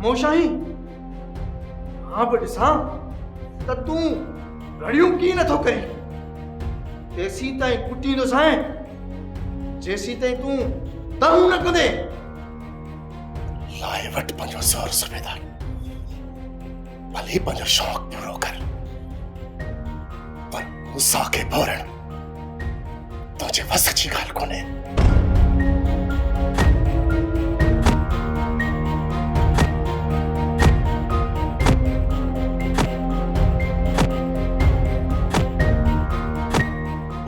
खामोशाही हाँ बि ॾिसां त तूं घड़ियूं की नथो करी तेसी ताईं कुटींदोसांइ जेसी ताईं तूं दम न कंदे लाए वट पंहिंजो ज़ोर सूबेदार भले पंहिंजो शौक़ पूरो कर पर मूसा खे भोरण तुंहिंजे वस जी ॻाल्हि कोन्हे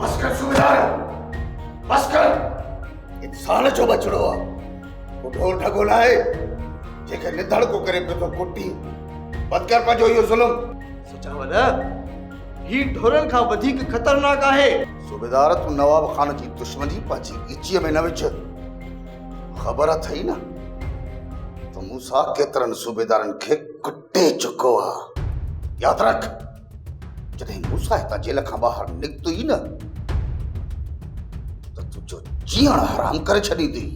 बस कर सूबेदार बस कर इंसान जो बचड़ो आहे ढोल ठगो लाए जेके निधड़ को करे पे तो कुटी बंद कर पंहिंजो इहो ज़ुल्म सचावल ही ढोरन खां वधीक खतरनाक आहे सूबेदार तू नवाब खान जी दुश्मनी पंहिंजी इचीअ में न विझ ख़बर अथई न तो मूसा केतिरनि सूबेदारनि खे कुटे चुको आहे यादि रख जॾहिं मूसा हितां जेल खां ॿाहिरि निकितो ई न त तुंहिंजो जीअण हराम करे छॾींदी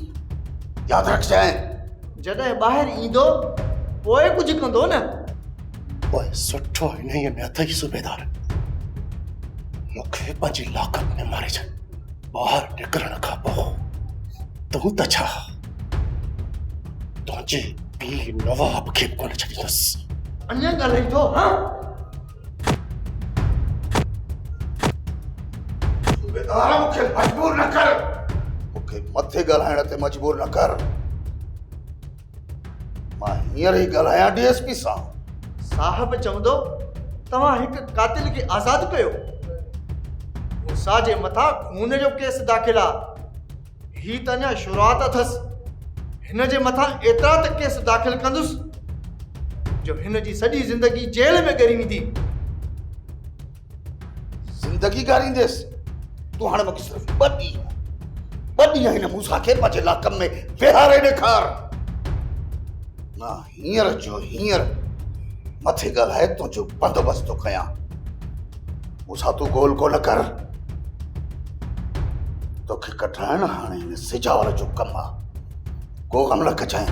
याद रख जाए जॾहिं ॿाहिरि ईंदो पोइ कुझु कंदो न पोइ सुठो इन्हीअ में अथई सूबेदार मूंखे पंहिंजी लाकत में मारे छॾ ॿाहिरि निकिरण खां पोइ तूं त छा तुंहिंजे पीउ नवाब खे कोन छॾींदुसि अञा ॻाल्हाई थो हा सूबेदार मूंखे मजबूर न कर मूंखे मथे ॻाल्हाइण ते मजबूर न कर मां हींअर ई ॻाल्हायां डीएसपी सां साहब चवंदो तव्हां हिकु कातिल खे आज़ादु कयो मूसा जे मथां खून जो केस दाख़िल आहे ही त अञा शुरूआत अथसि हिन जे मथां एतिरा त केस दाख़िल कंदुसि जो हिन जी सॼी ज़िंदगी जेल में ॻरी वेंदी ज़िंदगी ॻारींदेसि तूं हाणे मूंखे सिर्फ़ु ॿ ॾींहं हिन मूसा खे पंहिंजे इलाक़नि में वेहारे ॾेखार मां हींअर जो हींअर मथे ॻाल्हाए तुंहिंजो बंदोबस्तु कयां मूसा तूं गोल कोन कर तोखे कढाइण हाणे हिन सिजावल जो कमु आहे को कमु न कजांइ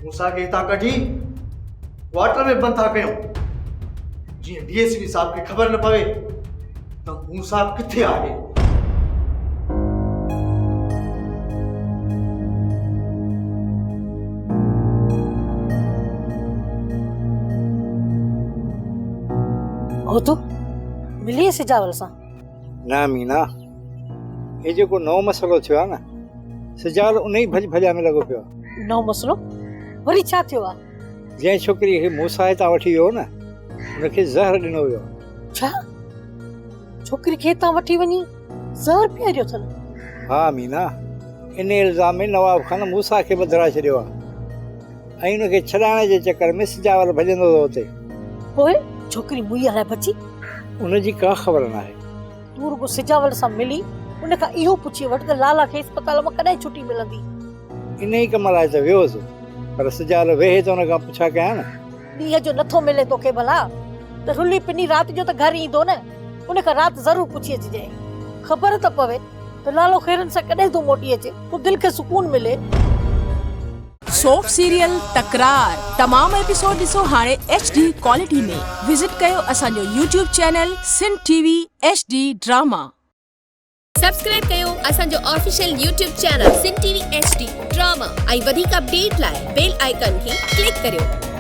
मूसा खे हितां कढी क्वार्टर में बंदि था कयूं जीअं डीएसपी साहब खे ख़बर न पवे त मूसा किथे आहे हो तो मिली सिजावल सां ना मीना ये जेको नओं मसलो थियो आहे न सिजावल उन ई भॼ में लॻो पियो आहे नओं मसलो वरी छा थियो आहे जंहिं छोकिरीअ खे मूसा हितां वठी वियो न उनखे ज़हर ॾिनो वियो छा छोकिरी खे हितां वठी वञी ज़हर पीआरियो अथनि हा मीना इन इल्ज़ाम में नवाब खान मूसा खे बदिराए छॾियो आहे ऐं उनखे छॾाइण जे चकर में सिजावल भॼंदो हो उते पोइ छोकिरी मुई हलाए बची उनजी का ख़बर न आहे तूं रुगो सिजावल सां मिली उन खां इहो पुछी वठ त लाला खे अस्पताल मां कॾहिं छुटी मिलंदी इन ई कम लाइ त वियोसि पर सिजावल वेहे त उन खां पुछा कयां न ॾींहं जो नथो मिले तोखे भला त रुली पिनी राति जो त घर ईंदो न उन खां राति ज़रूर पुछी अचिजांइ ख़बर त पवे त लालो खेरन सां कॾहिं तूं मोटी अचे पोइ दिलि खे सुकून मिले सोप सीरियल तकरार तमाम एपिसोड ॾिसो हाणे HD क्वालिटी में विजिट कयो असांजो YouTube channel Sindh TV HD drama subscribe कयो असांजो official YouTube channel Sindh TV HD drama ऐं वधीक अपडेट लाइ बेल आइकन खे क्लिक करियो